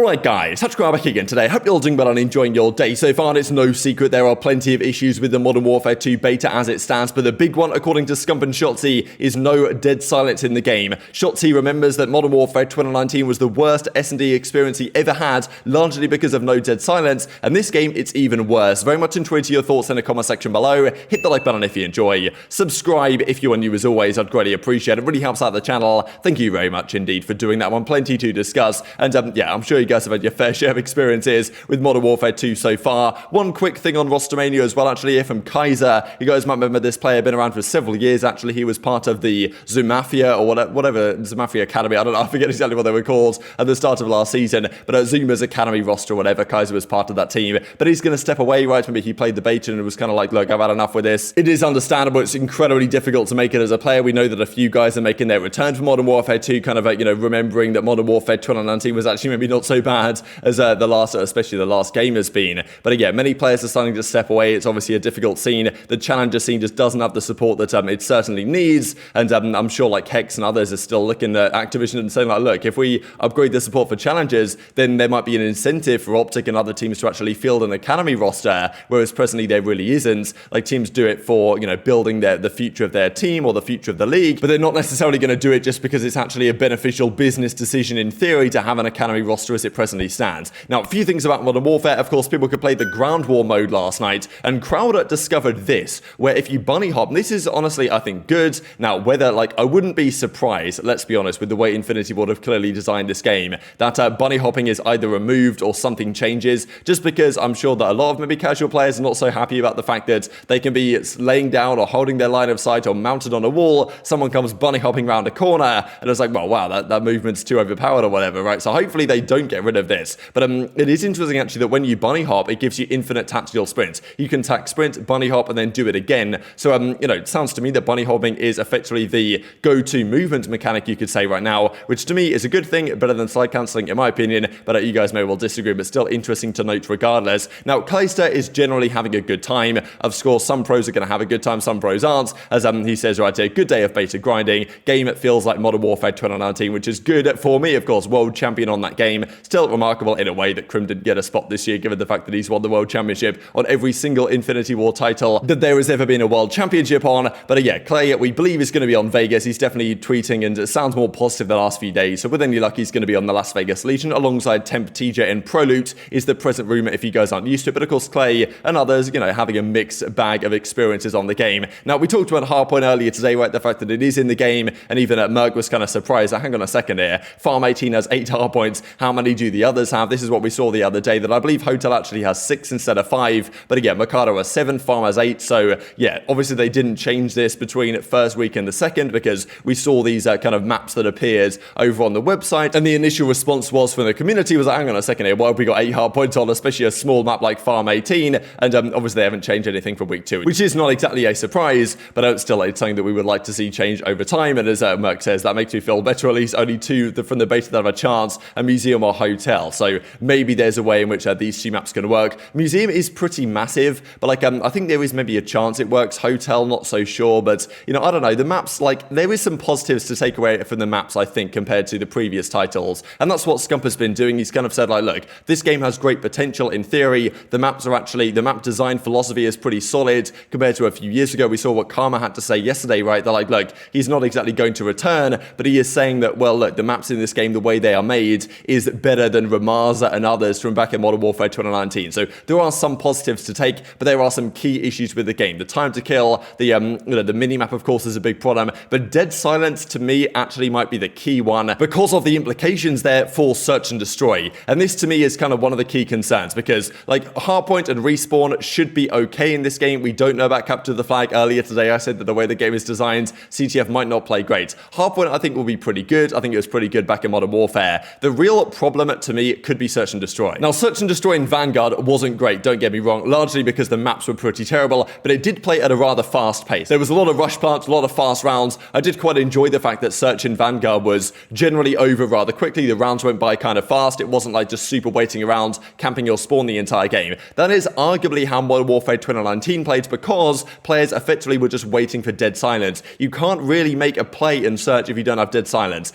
Alright guys, TacticalRab back again today. Hope you're all doing well and enjoying your day so far. It's no secret there are plenty of issues with the Modern Warfare 2 beta as it stands, but the big one, according to Scump Shotzzy, is no dead silence in the game. Shotzzy remembers that Modern Warfare 2019 was the worst S&D experience he ever had, largely because of no dead silence, and this game it's even worse. Very much intrigued to your thoughts in the comment section below. Hit the like button if you enjoy. Subscribe if you are new as always, I'd greatly appreciate it. It really helps out the channel. Thank you very much indeed for doing that one. Plenty to discuss, and yeah, I'm sure you guys have had your fair share of experiences with Modern Warfare 2 so far. One quick thing on Rostermania as well, actually, here from Kaiser. You guys might remember this player, been around for several years, actually. He was part of the Zumafia, or whatever Zumafia Academy, I don't know, I forget exactly what they were called at the start of last season, but Zuma's Academy roster or whatever, Kaiser was part of that team. But he's going to step away, right? Maybe he played the beta and it was kind of like, look, I've had enough with this. It is understandable, it's incredibly difficult to make it as a player. We know that a few guys are making their return for Modern Warfare 2, kind of, remembering that Modern Warfare 2019 was actually maybe not so bad as especially the last game has been. But again, many players are starting to step away. It's obviously a difficult scene. The Challenger scene just doesn't have the support that it certainly needs. And I'm sure like Hex and others are still looking at Activision and saying like, look, if we upgrade the support for Challengers, then there might be an incentive for OpTic and other teams to actually field an Academy roster, whereas presently there really isn't. Like teams do it for, building the future of their team or the future of the league, but they're not necessarily going to do it just because it's actually a beneficial business decision in theory to have an Academy roster as it presently stands. Now, a few things about Modern Warfare. Of course, people could play the Ground War mode last night, and Crowder discovered this, where if you bunny hop, this is honestly, I think, good. Now, whether, I wouldn't be surprised, let's be honest, with the way Infinity Ward have clearly designed this game, that bunny hopping is either removed or something changes, just because I'm sure that a lot of maybe casual players are not so happy about the fact that they can be laying down or holding their line of sight or mounted on a wall, someone comes bunny hopping around a corner, and it's like, well, wow, that movement's too overpowered or whatever, right? So hopefully they don't get rid of this. But it is interesting actually that when you bunny hop, it gives you infinite tactical sprints. You can tack sprint, bunny hop, and then do it again. So, it sounds to me that bunny hopping is effectively the go-to movement mechanic, you could say right now, which to me is a good thing, better than slide cancelling in my opinion, but you guys may well disagree, but still interesting to note regardless. Now, Kleister is generally having a good time. Of course, some pros are going to have a good time, some pros aren't. As he says right here, good day of beta grinding. Game it feels like Modern Warfare 2019, which is good for me, of course, world champion on that game. Still remarkable in a way that Crim didn't get a spot this year, given the fact that he's won the World Championship on every single Infinity War title that there has ever been a World Championship on. But yeah, Clay, we believe, is going to be on Vegas. He's definitely tweeting, and it sounds more positive the last few days. So with any luck, he's going to be on the Las Vegas Legion alongside Temp, TJ, and Proloot is the present rumor if you guys aren't used to it. But of course, Clay and others, having a mixed bag of experiences on the game. Now, we talked about Hardpoint earlier today, right? The fact that it is in the game, and even Merk was kind of surprised. Hang on a second here. Farm 18 has 8 hardpoints. How many do the others have? This is what we saw the other day, that I believe Hotel actually has 6 instead of 5. But again, Mercado has 7, Farm has 8. So yeah, obviously they didn't change this between first week and the second, because we saw these kind of maps that appeared over on the website, and the initial response was from the community was like, hang on a second here, why have we got 8 hardpoints on, especially a small map like Farm 18? And obviously they haven't changed anything for week 2, which is not exactly a surprise, but still it's something that we would like to see change over time. And as Merk says, that makes me feel better. At least only 2 from the beta that have a chance, a museum or hotel. So maybe there's a way in which these 2 maps can work. Museum is pretty massive, but I think there is maybe a chance it works. Hotel, not so sure, but I don't know. The maps, there is some positives to take away from the maps, I think, compared to the previous titles. And that's what Scump has been doing. He's kind of said, look, this game has great potential in theory. The maps are actually, the map design philosophy is pretty solid compared to a few years ago. We saw what Karma had to say yesterday, right? They're like, look, he's not exactly going to return, but he is saying that, well, look, the maps in this game, the way they are made, is better than Ramaza and others from back in Modern Warfare 2019. So there are some positives to take, but there are some key issues with the game. The time to kill, the mini-map, of course, is a big problem, but dead silence, to me, actually might be the key one because of the implications there for search and destroy. And this, to me, is kind of one of the key concerns, because, hardpoint and respawn should be okay in this game. We don't know about capture the flag. Earlier today, I said that the way the game is designed, CTF might not play great. Hardpoint, I think, will be pretty good. I think it was pretty good back in Modern Warfare. The real problem, to me, could be search and destroy. Now, search and destroy in Vanguard wasn't great, don't get me wrong, largely because the maps were pretty terrible, but it did play at a rather fast pace. There was a lot of rush plants, a lot of fast rounds. I did quite enjoy the fact that search in Vanguard was generally over rather quickly. The rounds went by kind of fast. It wasn't like just super waiting around, camping your spawn the entire game. That is arguably how Modern Warfare 2019 played, because players effectively were just waiting for dead silence. You can't really make a play in search if you don't have dead silence.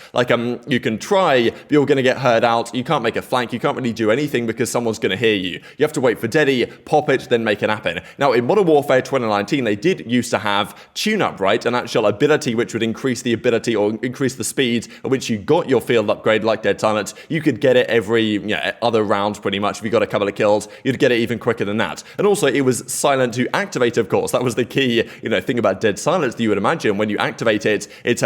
You can try, but you're going to get heard out. you can't make a flank, you can't really do anything because someone's going to hear you. You have to wait for Deady, pop it, then make it happen. Now, in Modern Warfare 2019, they did used to have tune-up, right? An actual ability which would increase the ability or increase the speed at which you got your field upgrade, like Dead Silence. You could get it every other round, pretty much. If you got a couple of kills, you'd get it even quicker than that. And also, it was silent to activate, of course. That was the key, thing about Dead Silence that you would imagine. When you activate it, it's,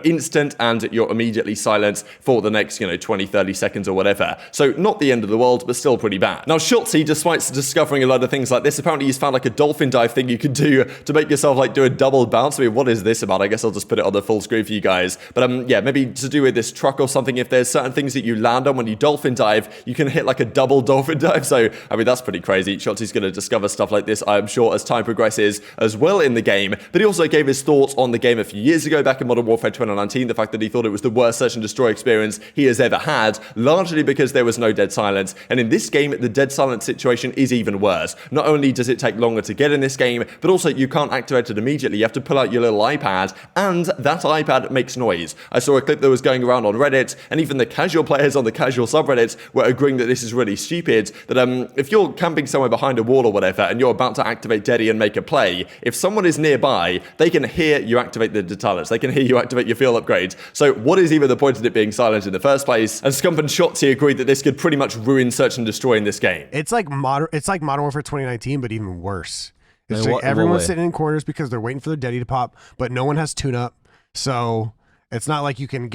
instant and you're immediately silent for the next, 20, 30 seconds or whatever. So not the end of the world, but still pretty bad. Now, Shotzzy, despite discovering a lot of things like this, apparently he's found like a dolphin dive thing you could do to make yourself like do a double bounce. I mean, what is this about? I guess I'll just put it on the full screen for you guys. But maybe to do with this truck or something, if there's certain things that you land on when you dolphin dive, you can hit like a double dolphin dive. So, I mean, that's pretty crazy. Shotzzy's going to discover stuff like this, I'm sure, as time progresses as well in the game. But he also gave his thoughts on the game a few years ago, back in Modern Warfare 2019, the fact that he thought it was the worst search and destroy experience he has ever had, largely because there was no Dead Silence. And in this game, the Dead Silence situation is even worse. Not only does it take longer to get in this game, but also you can't activate it immediately. You have to pull out your little iPad, and that iPad makes noise. I saw a clip that was going around on Reddit, and even the casual players on the casual subreddit were agreeing that this is really stupid, that if you're camping somewhere behind a wall or whatever, and you're about to activate Deady and make a play, if someone is nearby, they can hear you activate the Dead Silence. They can hear you activate your field upgrade. So what is even the point of it being silent in the first place? And Scump and Shotzzy agreed that this could pretty much ruin search and destroy in this game. It's like Modern Warfare 2019, but even worse. It's like everyone's sitting in corners because they're waiting for their Deady to pop, but no one has tune-up. So it's not like you can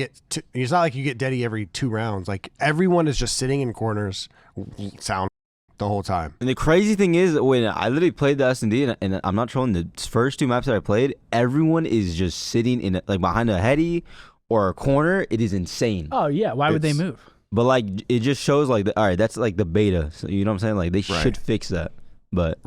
it's not like you get Deady every 2 rounds. Like everyone is just sitting in corners, sound the whole time. And the crazy thing is, when I literally played the S&D, and I'm not trolling, the first 2 maps that I played, everyone is just sitting in like behind a heady or a corner. It is insane. Oh yeah, why would they move? But like it just shows like all right, that's like the beta. So you know what I'm saying? Like they should fix that. But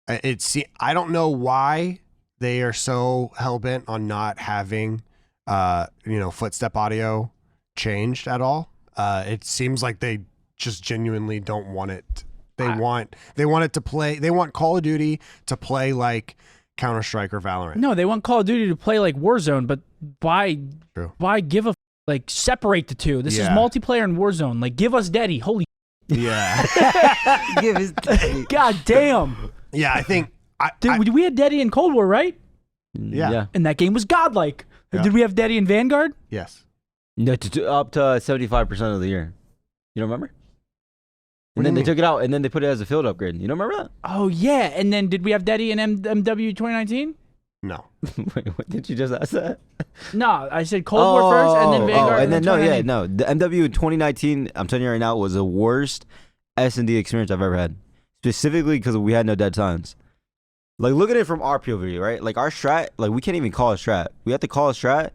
I don't know why they are so hell-bent on not having footstep audio changed at all. It seems like they just genuinely don't want it. They want it to play. They want Call of Duty to play like Counter-Strike or Valorant. No, they want Call of Duty to play like Warzone, but why give a like separate the two? This is multiplayer and Warzone. Like give us Deady. Holy yeah. give us Deady. God damn. Yeah, I think we had Deady in Cold War, right? Yeah. And that game was godlike. Yeah. Did we have Deady in Vanguard? Yes. No, up to 75% of the year. You don't remember? And then they took it out, and then they put it as a field upgrade. You don't remember that? Oh, yeah. And then did we have Deady in MW 2019? No. Wait, what did you just ask that? No, I said Cold War first, and then Vanguard. And then the MW 2019, I'm telling you right now, was the worst S&D experience I've ever had. Specifically because we had no Dead Silence. Like, look at it from our POV, right? Like, our strat, like, we can't even call a strat. We have to call a strat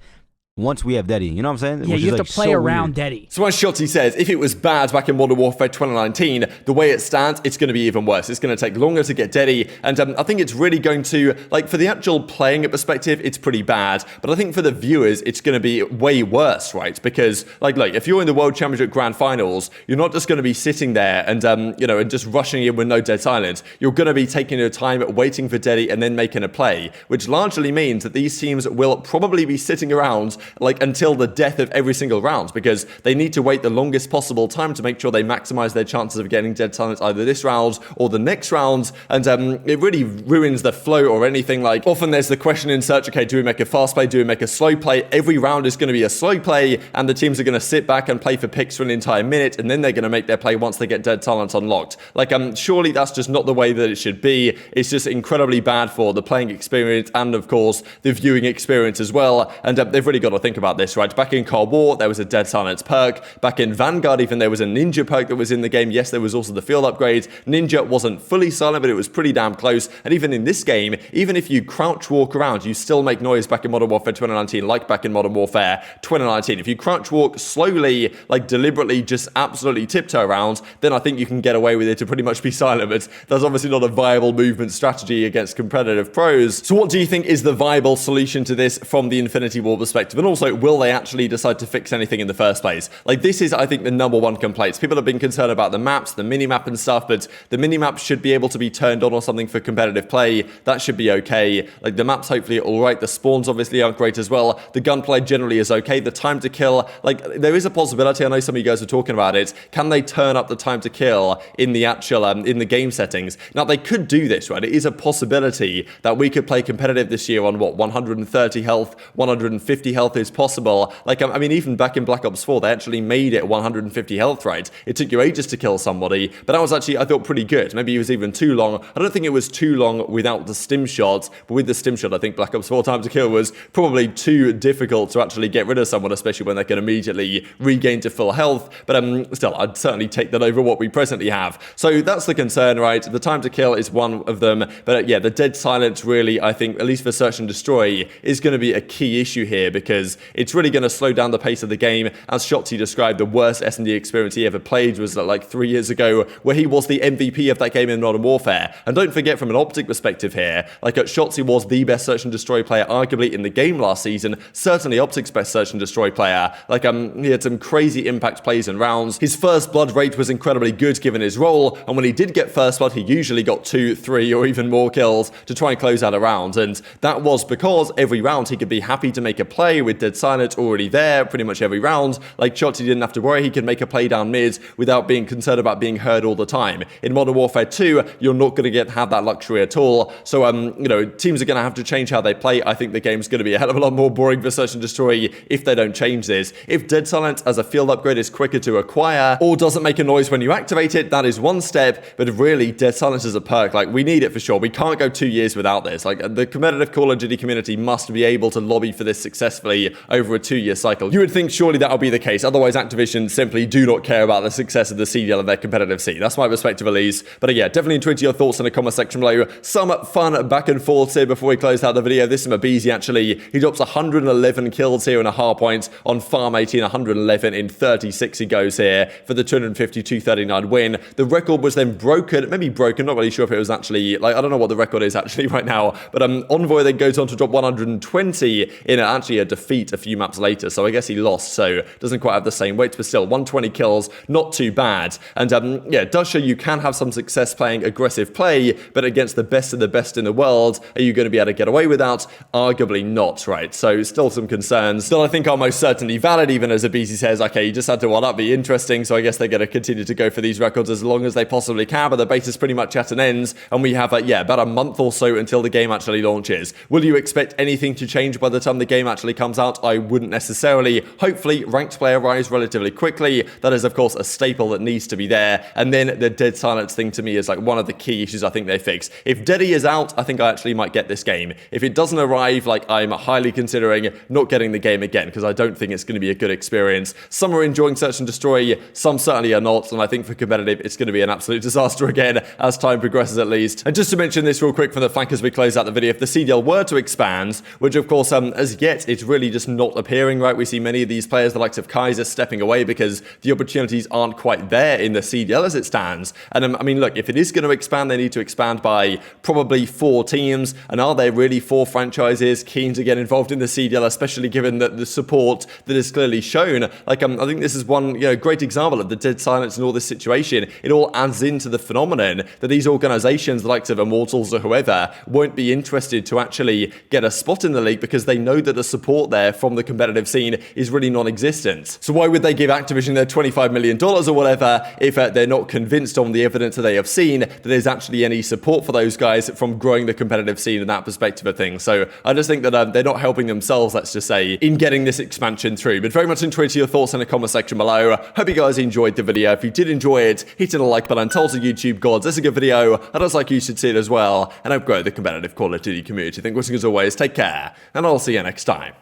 once we have Deady. You know what I'm saying? Yeah, you have to play around Deady. So as Shotzzy says, if it was bad back in Modern Warfare 2019, the way it stands, it's going to be even worse. It's going to take longer to get Deady, and I think it's really going to, like, for the actual playing perspective, it's pretty bad, but I think for the viewers, it's going to be way worse, right? Because, like, if you're in the World Championship Grand Finals, you're not just going to be sitting there and, and just rushing in with no Dead Silence. You're going to be taking your time, waiting for Deady, and then making a play, which largely means that these teams will probably be sitting around like until the death of every single round, because they need to wait the longest possible time to make sure they maximize their chances of getting Dead Silence either this round or the next round, and it really ruins the flow or anything. Like, often there's the question in search, okay, do we make a fast play, do we make a slow play? Every round is going to be a slow play, and the teams are going to sit back and play for picks for an entire minute, and then they're going to make their play once they get Dead Silence unlocked. Like, surely that's just not the way that it should be. It's just incredibly bad for the playing experience and, of course, the viewing experience as well, and they've really got to think about this, right? Back in Cold War, there was a Dead Silence perk. Back in Vanguard, even there was a Ninja perk that was in the game. Yes, there was also the field upgrade. Ninja wasn't fully silent, but it was pretty damn close. And even in this game, even if you crouch walk around, you still make noise back in Modern Warfare 2019, like back in Modern Warfare 2019. If you crouch walk slowly, like deliberately, just absolutely tiptoe around, then I think you can get away with it to pretty much be silent. But that's obviously not a viable movement strategy against competitive pros. So what do you think is the viable solution to this from the Infinity War perspective? And also, will they actually decide to fix anything in the first place? Like, this is, I think, the #1 complaint. People have been concerned about the maps, the mini-map and stuff, but the mini-map should be able to be turned on or something for competitive play. That should be okay. Like, the maps hopefully are alright. The spawns obviously aren't great as well. The gunplay generally is okay. The time to kill, like, there is a possibility, I know some of you guys are talking about it, can they turn up the time to kill in the actual, in the game settings? Now, they could do this, right? It is a possibility that we could play competitive this year on, what, 130 health, 150 health is possible. Like, I mean, even back in Black Ops 4, they actually made it 150 health, right? It took you ages to kill somebody, but that was actually, I thought, pretty good. Maybe it was even too long. I don't think it was too long without the stim shot, but with the stim shot, I think Black Ops 4 time to kill was probably too difficult to actually get rid of someone, especially when they can immediately regain to full health. But still, I'd certainly take that over what we presently have. So that's the concern, right? The time to kill is one of them, but yeah, the dead silence really, I think, at least for search and destroy, is going to be a key issue here, because it's really going to slow down the pace of the game. As Shotzzy described, the worst S&D experience he ever played was like 3 years ago, where he was the MVP of that game in Modern Warfare. And don't forget, from an OpTic perspective here, like, Shotzzy was the best search and destroy player arguably in the game last season, certainly OpTic's best search and destroy player. Like, he had some crazy impact plays and rounds. His first blood rate was incredibly good given his role, and when he did get first blood, he usually got 2, 3, or even more kills to try and close out a round. And that was because every round he could be happy to make a play with dead silence already there pretty much every round. Like, Shotzzy didn't have to worry, he could make a play down mid without being concerned about being heard all the time. In Modern Warfare 2, you're not going to have that luxury at all. So, you know, teams are going to have to change how they play. I think the game's going to be a hell of a lot more boring for search and destroy if they don't change this. If dead silence as a field upgrade is quicker to acquire, or doesn't make a noise when you activate it, that is one step, but really, dead silence is a perk. Like, we need it for sure. We can't go 2 years without this. Like, the competitive Call of Duty community must be able to lobby for this successfully over a 2-year cycle. You would think surely that'll be the case. Otherwise, Activision simply do not care about the success of the CDL and their competitive scene. That's my perspective, at least. But yeah, definitely tweet your thoughts in the comment section below. Some fun back and forth here before we close out the video. This is aBeZy, actually. He drops 111 kills here in a hard point on Farm 18, 111 in 36 he goes here for the 250-239 win. The record was then broken, maybe broken, not really sure if it was actually, like, I don't know what the record is actually right now, but Envoy then goes on to drop 120 in actually a defeat a few maps later, so I guess he lost, so doesn't quite have the same weight, but still, 120 kills, not too bad. And yeah, it does show you can have some success playing aggressive play, but against the best of the best in the world, are you going to be able to get away with that? Arguably not, right? So still some concerns. Still, I think are most certainly valid, even as aBeZy says, okay, you just had to one-up, be interesting, so I guess they're going to continue to go for these records as long as they possibly can, but the base is pretty much at an end, and we have, yeah, about a month or so until the game actually launches. Will you expect anything to change by the time the game actually comes out? I wouldn't necessarily. Hopefully, ranked play arrives relatively quickly. That is, of course, a staple that needs to be there, and then the dead silence thing to me is like one of the key issues I think they fix. If Deddy is out, I think I actually might get this game. If it doesn't arrive, like, I'm highly considering not getting the game again, because I don't think it's going to be a good experience. Some are enjoying search and destroy, some certainly are not, and I think for competitive, it's going to be an absolute disaster again as time progresses, at least. And just to mention this real quick for the flank as we close out the video, if the CDL were to expand, which of course, as yet, it's really just not appearing, right? We see many of these players, the likes of Kaiser, stepping away because the opportunities aren't quite there in the CDL as it stands. And I mean, look, if it is going to expand, they need to expand by probably 4 teams. And are there really 4 franchises keen to get involved in the CDL, especially given that the support that is clearly shown? Like, I think this is one, you know, great example of the dead silence and all this situation. It all adds into the phenomenon that these organizations, the likes of Immortals or whoever, won't be interested to actually get a spot in the league because they know that the support there from the competitive scene is really non-existent. So why would they give Activision their $25 million or whatever if they're not convinced on the evidence that they have seen that there's actually any support for those guys from growing the competitive scene in that perspective of things? So I just think that they're not helping themselves, let's just say, in getting this expansion through. But very much enjoyed your thoughts in the comment section below. Hope you guys enjoyed the video. If you did enjoy it, hit the like button, tell the YouTube gods it's a good video, and it's like you should see it as well, and help grow the competitive Call of Duty community. Thank you as always, take care, and I'll see you next time.